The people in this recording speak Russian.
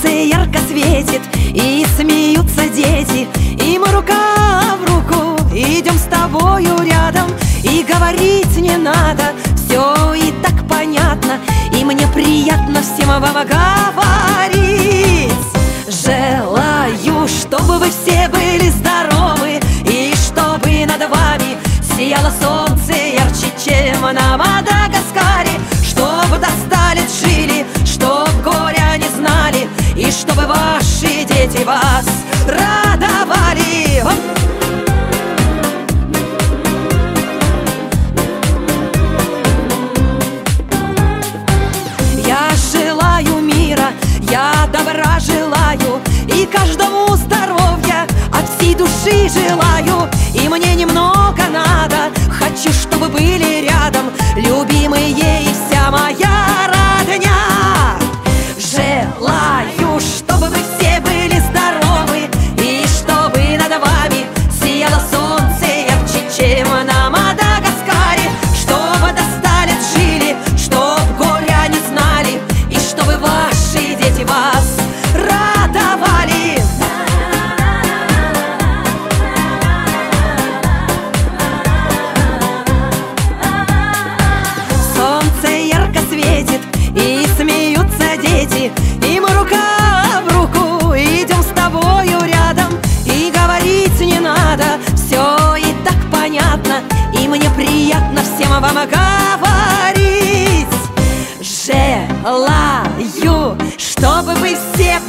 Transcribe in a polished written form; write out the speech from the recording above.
Солнце ярко светит, и смеются дети, и мы рука в руку идем с тобою рядом. И говорить не надо, все и так понятно, и мне приятно всем вам говорить. Желаю, чтобы вы все были здоровы, и чтобы над вами сияло солнце ярче, чем на Мадагаскаре. Чтобы до 100 лет жили, чтоб горя не знали, и чтобы ваши дети вас радовали. Я желаю мира, я добра желаю, и каждому здоровья от всей души желаю. И мне немного надо, хочу, чтобы были рядом любимые и вся моя родня. Желаю, чтобы вы все были здоровы, и чтобы над вами сияло солнце ярче, чем на Мадагаскаре. Чтобы до 100 лет жили, чтоб горя не знали, и чтобы ваши дети вас радовали. Солнце ярко светит, и смеются дети, и мы рука в руку идем с тобою рядом. И говорить не надо, все и так понятно, и мне приятно всем вам говорить. Желаю, чтобы вы все